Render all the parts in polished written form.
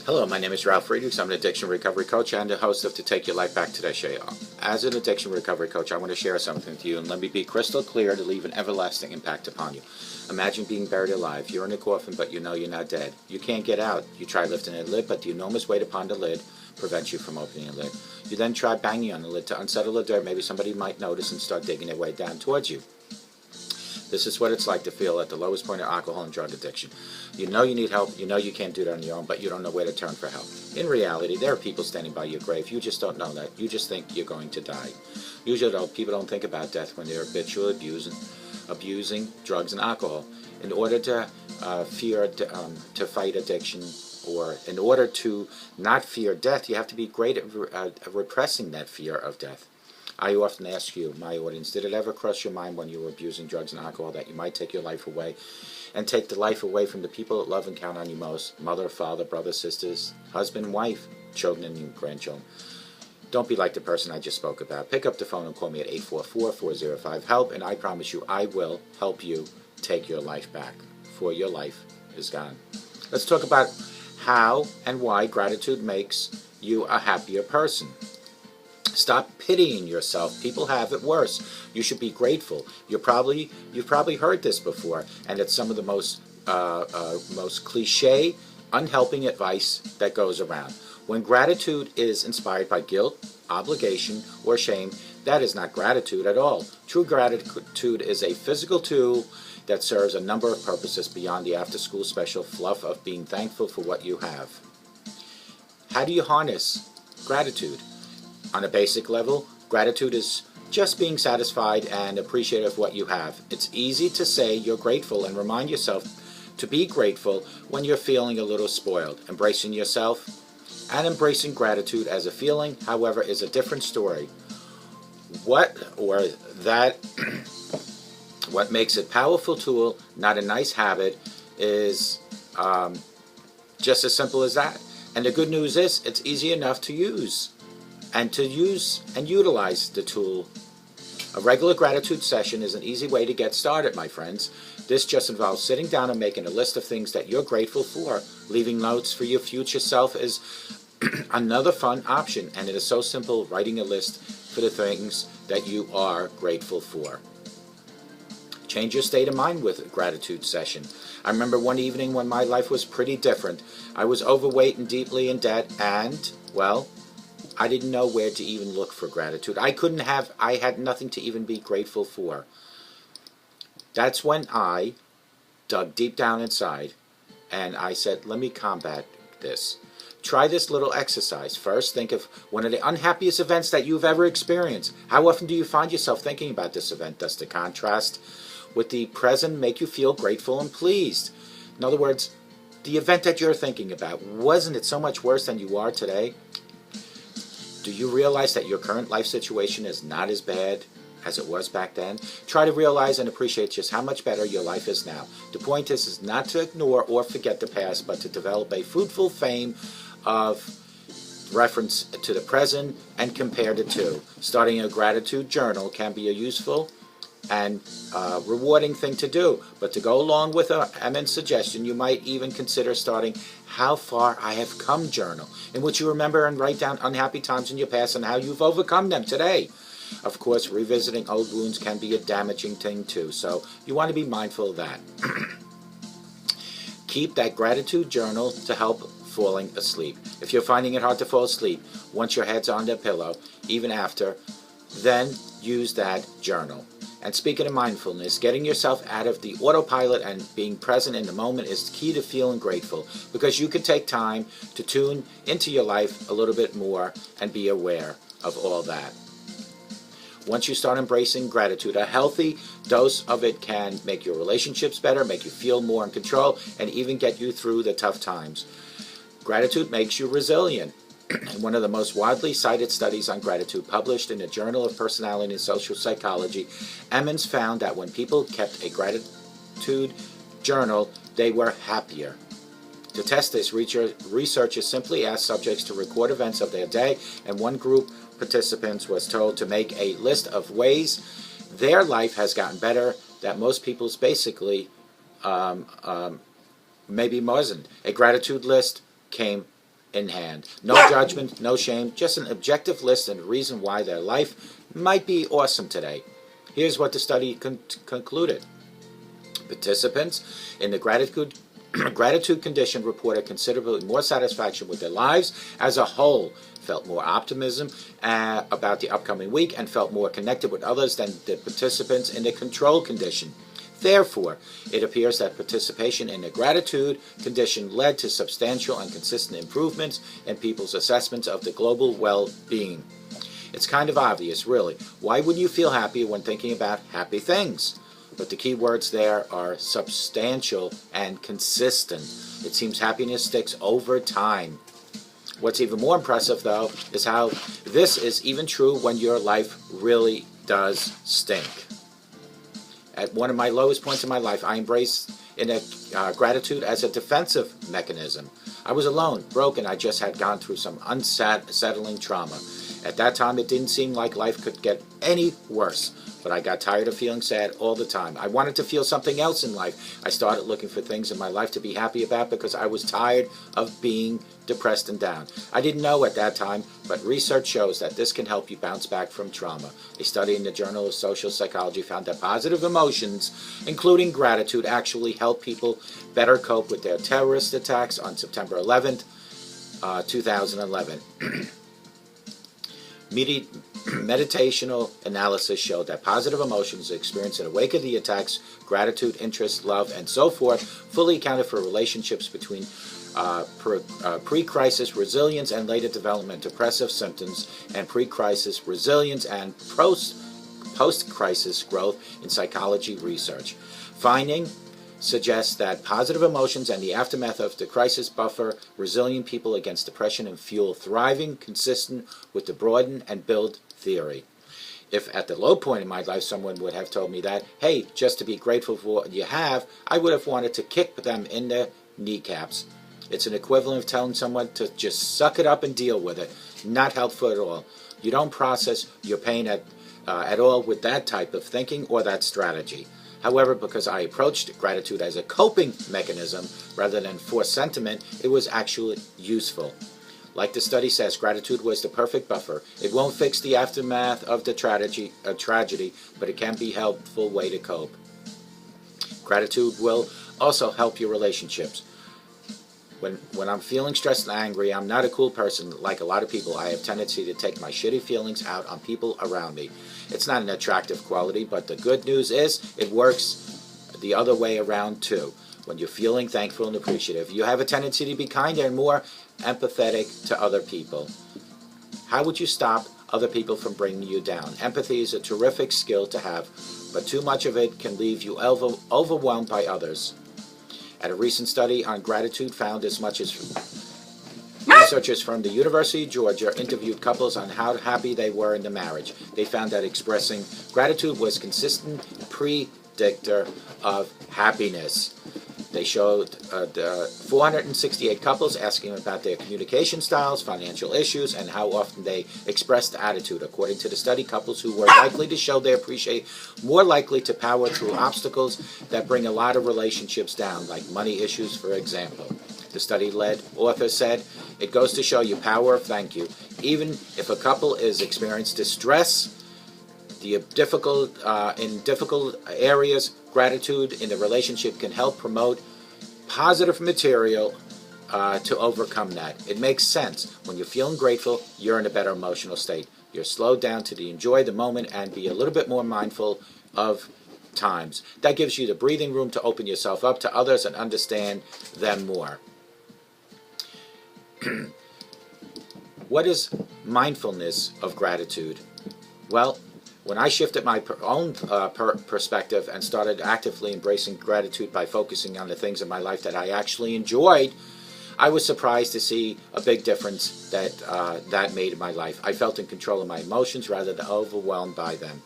Hello, my name is Ralf Friedrichs. I'm an addiction recovery coach and the host of To Take Your Life Back Today show. As an addiction recovery coach, I want to share something with you, and let me be crystal clear to leave an everlasting impact upon you. Imagine being buried alive. You're in a coffin, but you know you're not dead. You can't get out. You try lifting the lid, but the enormous weight upon the lid prevents you from opening the lid. You then try banging on the lid to unsettle the dirt. Maybe somebody might notice and start digging their way down towards you. This is what it's like to feel at the lowest point of alcohol and drug addiction. You know you need help, you know you can't do that on your own, but you don't know where to turn for help. In reality, there are people standing by your grave. You just don't know that. You just think you're going to die. Usually, though, people don't think about death when they're habitually abusing drugs and alcohol. In order to to fight addiction, or in order to not fear death, you have to be great at repressing that fear of death. I often ask you, my audience, did it ever cross your mind when you were abusing drugs and alcohol that you might take your life away, and take the life away from the people that love and count on you most? Mother, father, brothers, sisters, husband, wife, children, and grandchildren. Don't be like the person I just spoke about. Pick up the phone and call me at 844-405-HELP, and I promise you I will help you take your life back, for your life is gone. Let's talk about how and why gratitude makes you a happier person. Stop pitying yourself. People have it worse. You should be grateful. You've probably heard this before, and it's some of the most cliche, unhelping advice that goes around. When gratitude is inspired by guilt, obligation, or shame, that is not gratitude at all. True gratitude is a physical tool that serves a number of purposes beyond the after-school special fluff of being thankful for what you have. How do you harness gratitude? On a basic level, gratitude is just being satisfied and appreciative of what you have. It's easy to say you're grateful and remind yourself to be grateful when you're feeling a little spoiled. Embracing yourself and embracing gratitude as a feeling, however, is a different story. What makes it a powerful tool, not a nice habit, is just as simple as that. And the good news is it's easy enough to use and utilize the tool. A regular gratitude session is an easy way to get started, my friends. This just involves sitting down and making a list of things that you're grateful for. Leaving notes for your future self is another fun option, and it is so simple, writing a list for the things that you are grateful for. Change your state of mind with a gratitude session. I remember one evening when my life was pretty different. I was overweight and deeply in debt, and, well, I didn't know where to even look for gratitude. I had nothing to even be grateful for. That's when I dug deep down inside and I said, let me combat this. Try this little exercise. First, think of one of the unhappiest events that you've ever experienced. How often do you find yourself thinking about this event? Does the contrast with the present make you feel grateful and pleased? In other words, the event that you're thinking about, wasn't it so much worse than you are today? Do you realize that your current life situation is not as bad as it was back then? Try to realize and appreciate just how much better your life is now. The point is not to ignore or forget the past, but to develop a fruitful fame of reference to the present and compare the two. Starting a gratitude journal can be a useful and rewarding thing to do, but to go along with Emma's suggestion, you might even consider starting How Far I Have Come journal, in which you remember and write down unhappy times in your past and how you've overcome them today. Of course, revisiting old wounds can be a damaging thing too, so you want to be mindful of that. Keep that gratitude journal to help falling asleep. If you're finding it hard to fall asleep once your head's on the pillow, even after, then use that journal. And speaking of mindfulness, getting yourself out of the autopilot and being present in the moment is key to feeling grateful, because you can take time to tune into your life a little bit more and be aware of all that. Once you start embracing gratitude, a healthy dose of it can make your relationships better, make you feel more in control, and even get you through the tough times. Gratitude makes you resilient. In one of the most widely cited studies on gratitude published in the Journal of Personality and Social Psychology, Emmons found that when people kept a gratitude journal, they were happier. To test this, researchers simply asked subjects to record events of their day, and one group participants was told to make a list of ways their life has gotten better that most people's basically maybe wasn't. A gratitude list came in hand. No judgment, no shame, just an objective list and reason why their life might be awesome today. Here's what the study concluded. Participants in the gratitude condition reported considerably more satisfaction with their lives as a whole, felt more optimism about the upcoming week, and felt more connected with others than the participants in the control condition. Therefore, it appears that participation in the gratitude condition led to substantial and consistent improvements in people's assessments of the global well-being. It's kind of obvious, really. Why wouldn't you feel happy when thinking about happy things? But the key words there are substantial and consistent. It seems happiness sticks over time. What's even more impressive, though, is how this is even true when your life really does stink. At one of my lowest points in my life, I embraced gratitude as a defensive mechanism. I was alone, broken. I just had gone through some unsettling trauma. At that time, it didn't seem like life could get any worse, but I got tired of feeling sad all the time. I wanted to feel something else in life. I started looking for things in my life to be happy about because I was tired of being depressed and down. I didn't know at that time, but research shows that this can help you bounce back from trauma. A study in the Journal of Social Psychology found that positive emotions, including gratitude, actually help people better cope with their terrorist attacks on September 11th, 2011. Meditational analysis showed that positive emotions experienced in the wake of the attacks, gratitude, interest, love, and so forth, fully accounted for relationships between pre-crisis resilience and later development depressive symptoms, and pre-crisis resilience and post-crisis growth in psychology research. Finding suggests that positive emotions and the aftermath of the crisis buffer resilient people against depression and fuel thriving consistent with the broaden and build theory. If at the low point in my life someone would have told me that, hey, just to be grateful for what you have, I would have wanted to kick them in the kneecaps. It's an equivalent of telling someone to just suck it up and deal with it. Not helpful at all. You don't process your pain at all with that type of thinking or that strategy. However, because I approached gratitude as a coping mechanism rather than forced sentiment, it was actually useful. Like the study says, gratitude was the perfect buffer. It won't fix the aftermath of the tragedy, but it can be a helpful way to cope. Gratitude will also help your relationships. When I'm feeling stressed and angry, I'm not a cool person like a lot of people. I have a tendency to take my shitty feelings out on people around me. It's not an attractive quality, but the good news is it works the other way around too. When you're feeling thankful and appreciative, you have a tendency to be kinder and more empathetic to other people. How would you stop other people from bringing you down? Empathy is a terrific skill to have, but too much of it can leave you overwhelmed by others. At a recent study on gratitude found as much as researchers from the University of Georgia interviewed couples on how happy they were in the marriage. They found that expressing gratitude was a consistent predictor of happiness. They showed 468 couples asking about their communication styles, financial issues, and how often they expressed attitude. According to the study, couples who were likely to show their appreciation more likely to power through obstacles that bring a lot of relationships down, like money issues, for example. The study-led author said, "It goes to show you power of thank you. Even if a couple is experiencing distress, in difficult areas, gratitude in the relationship can help promote positive material to overcome that." It makes sense. When you're feeling grateful, you're in a better emotional state. You're slowed down to enjoy the moment and be a little bit more mindful of times. That gives you the breathing room to open yourself up to others and understand them more. What is mindfulness of gratitude? Well, when I shifted my own perspective and started actively embracing gratitude by focusing on the things in my life that I actually enjoyed, I was surprised to see a big difference that made in my life. I felt in control of my emotions rather than overwhelmed by them.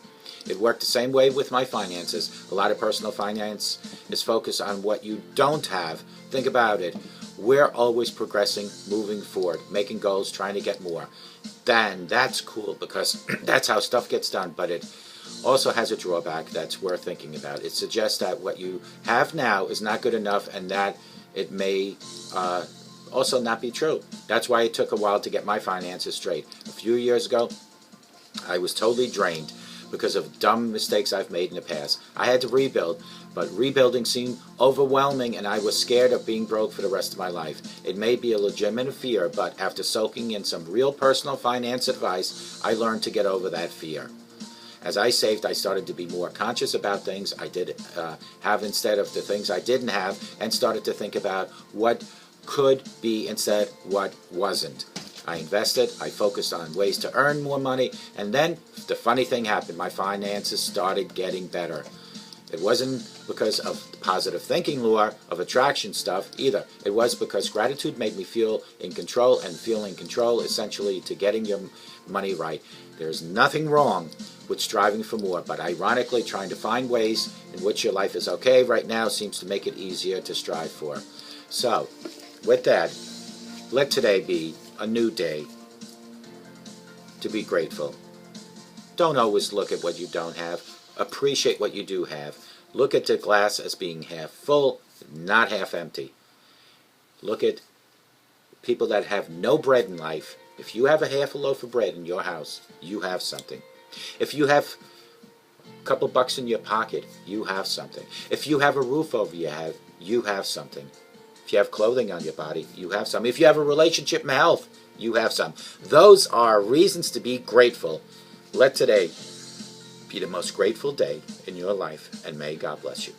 It worked the same way with my finances. A lot of personal finance is focused on what you don't have. Think about it. We're always progressing, moving forward, making goals, trying to get more. Then that's cool because that's how stuff gets done, but it also has a drawback that's worth thinking about. It suggests that what you have now is not good enough and that it may also not be true. That's why it took a while to get my finances straight. A few years ago, I was totally drained because of dumb mistakes I've made in the past. I had to rebuild, but rebuilding seemed overwhelming and I was scared of being broke for the rest of my life. It may be a legitimate fear, but after soaking in some real personal finance advice, I learned to get over that fear. As I saved, I started to be more conscious about things I did have instead of the things I didn't have, and started to think about what could be instead what wasn't. I invested, I focused on ways to earn more money, and then the funny thing happened. My finances started getting better. It wasn't because of the positive thinking law of attraction stuff either. It was because gratitude made me feel in control, and feeling control essentially to getting your money right. There's nothing wrong with striving for more, but ironically trying to find ways in which your life is okay right now seems to make it easier to strive for. So, with that, let today be a new day to be grateful. Don't always look at what you don't have. Appreciate what you do have. Look at the glass as being half full, not half empty. Look at people that have no bread in life. If you have a half a loaf of bread in your house, you have something. If you have a couple bucks in your pocket, you have something. If you have a roof over your head, you have something. If you have clothing on your body, you have some. If you have a relationship and health, you have some. Those are reasons to be grateful. Let today be the most grateful day in your life, and may God bless you.